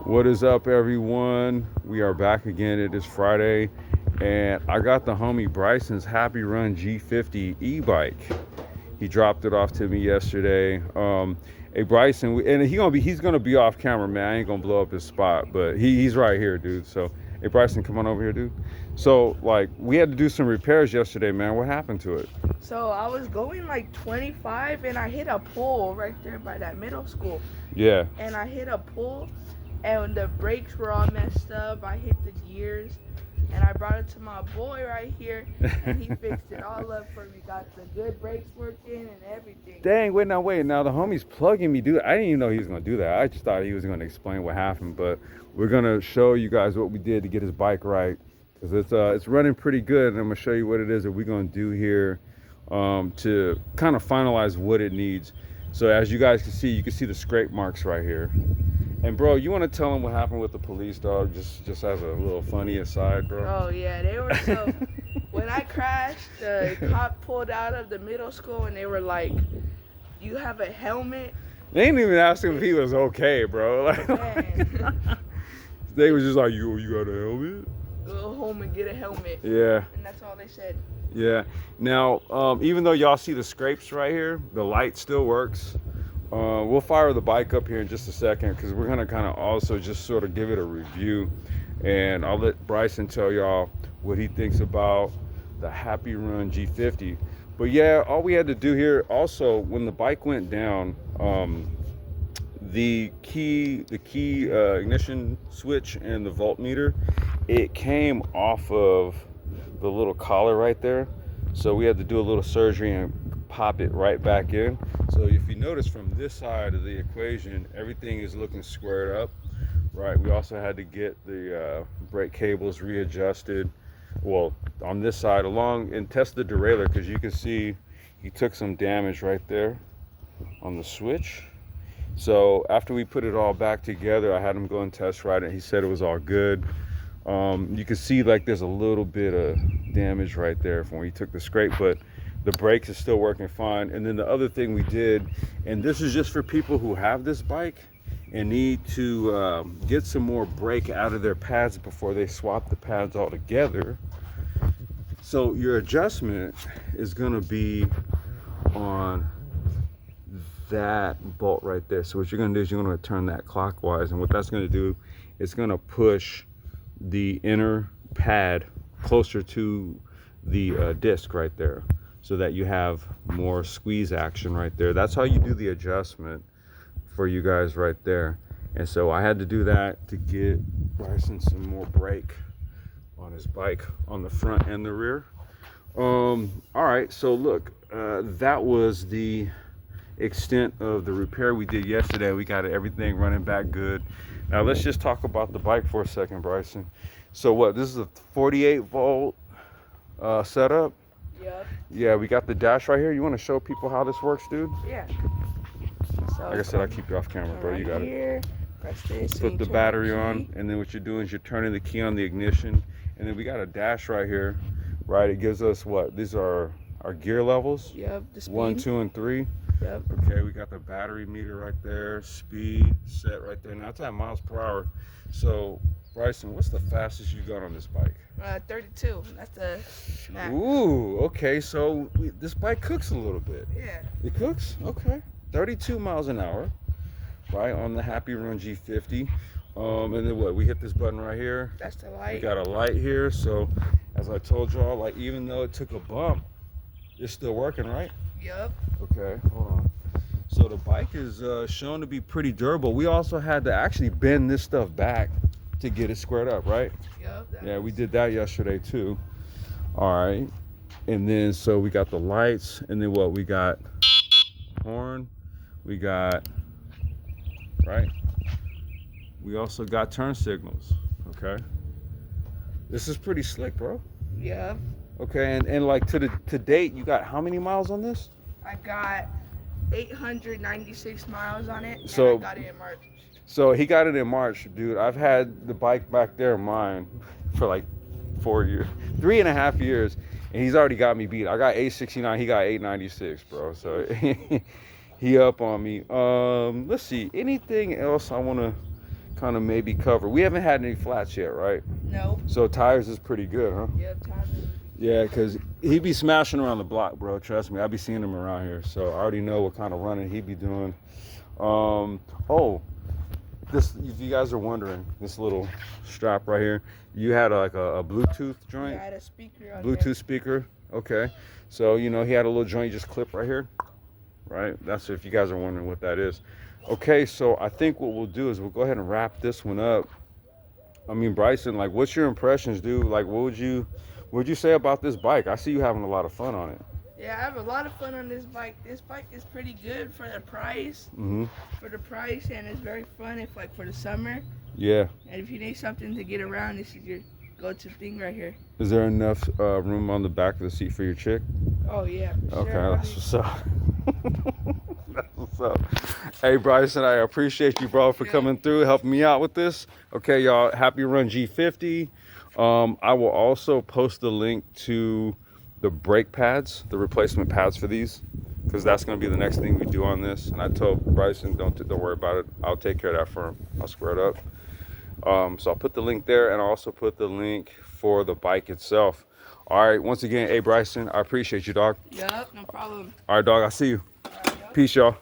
What is up, everyone? We are back again. It is Friday, and I got the homie Bryson's HappyRun G50 eBike. He dropped it off to me yesterday. Hey Bryson, and he's gonna be off camera, man. I ain't gonna blow up his spot, but he's right here, dude. So, hey Bryson, come on over here, dude. So, like, we had to do some repairs yesterday, man. What happened to it? So I was going like 25 and I hit a pole right there by that middle school. Yeah. And I hit a pole and the brakes were all messed up. I hit the gears and I brought it to my boy right here and he fixed it all up for me. Got the good brakes working and everything. Dang, wait. Now the homie's plugging me, dude. I didn't even know he was gonna do that. I just thought he was gonna explain what happened, but we're gonna show you guys what we did to get his bike right, because it's running pretty good, and I'm gonna show you what it is that we're gonna do here to kind of finalize what it needs. So as you guys can see, you can see the scrape marks right here. And bro, you want to tell them what happened with the police, dog? Just as a little funny aside, bro. Oh yeah, they were so. When I crashed, the cop pulled out of the middle school and they were like, "You have a helmet?" They didn't even ask him if he was okay, bro. Like, they was just like, you got a helmet? Go home and get a helmet. Yeah. And that's all they said. Yeah. Now, even though y'all see the scrapes right here, the light still works. We'll fire the bike up here in just a second, because we're gonna kind of also just sort of give it a review, and I'll let Bryson tell y'all what he thinks about the HappyRun G50. But yeah, all we had to do here also, when the bike went down, the key ignition switch and the voltmeter, it came off of the little collar right there, so we had to do a little surgery and pop it right back in. So if you notice from this side of the equation, everything is looking squared up, right? We also had to get the brake cables readjusted, well, on this side along, and test the derailleur, because you can see he took some damage right there on the switch. So after we put it all back together, I had him go and test ride it. He said it was all good. You can see like there's a little bit of damage right there from when he took the scrape, but the brakes is still working fine. And then the other thing we did, and this is just for people who have this bike and need to get some more brake out of their pads before they swap the pads all together. So your adjustment is gonna be on that bolt right there. So what you're gonna do is you're gonna turn that clockwise, and what that's gonna do, it's gonna push the inner pad closer to the disc right there, so that you have more squeeze action right there. That's how you do the adjustment for you guys right there. And so I had to do that to get Bryson some more brake on his bike on the front and the rear. All right, so look, that was the extent of the repair we did yesterday. We got everything running back good. Now let's just talk about the bike for a second, Bryson. So what, this is a 48 volt setup? Yep. Yeah, we got the dash right here. You want to show people how this works, dude? Yeah. So like I said, I'll keep you off camera, bro. Right You got here, it. press this. Put the battery on, and then what you're doing is you're turning the key on the ignition, and then we got a dash right here, right? It gives us what? These are our gear levels. Yep. The speed. 1, 2, and 3. Yep. Okay, we got the battery meter right there, speed set right there. Now it's at miles per hour. So, Bryson, what's the fastest you got on this bike? 32. That's the max. Ooh, okay. So this bike cooks a little bit. Yeah. It cooks? Okay. 32 miles an hour, right, on the HappyRun G50. And then what? We hit this button right here. That's the light. We got a light here. So, as I told y'all, like, even though it took a bump, it's still working, right? Yep. Okay, hold on. So the bike is shown to be pretty durable. We also had to actually bend this stuff back to get it squared up, right? Yep. Yeah, we did that yesterday too. All right, and then so we got the lights, and then what? We got horn, we got, right? We also got turn signals. Okay, this is pretty slick, bro. Yep. Okay, and like to date, you got how many miles on this? I got 896 miles on it, So and I got it in March. So he got it in March, dude. I've had the bike back there, mine, for like 4 years, 3.5 years, and he's already got me beat. I got 869, he got 896, bro. So he up on me. Let's see, anything else I want to kind of maybe cover. We haven't had any flats yet, right? Nope. So tires is pretty good, huh? Yep, tires are Yeah, because he be smashing around the block, bro. Trust me, I be seeing him around here. So I already know what kind of running he be doing. Oh, this, if you guys are wondering, this little strap right here, you had like a Bluetooth joint? Yeah, I had a speaker on Bluetooth there. speaker. Okay. So, you know, he had a little joint you just clip right here. Right? That's if you guys are wondering what that is. Okay, so I think what we'll do is we'll go ahead and wrap this one up. I mean, Bryson, like, what's your impressions, dude? Like, what would you say about this bike? I see you having a lot of fun on it. Yeah, I have a lot of fun on this bike. This bike is pretty good for the price. Mm-hmm. For the price, and it's very fun if like for the summer. Yeah. And if you need something to get around, this is your go-to thing right here. Is there enough room on the back of the seat for your chick? Oh yeah. For Okay, sure, that's what's up. That's what's up. Hey, Bryson, I appreciate you, bro, for coming through, helping me out with this. Okay, y'all, HappyRun G50. I will also post the link to the brake pads, the replacement pads for these, because that's going to be the next thing we do on this. And I told Bryson, don't worry about it. I'll take care of that for him. I'll square it up. So I'll put the link there, and I'll also put the link for the bike itself. All right, once again, hey, Bryson, I appreciate you, dog. Yup, no problem. All right, dog, I'll see you. All right, yup. Peace, y'all.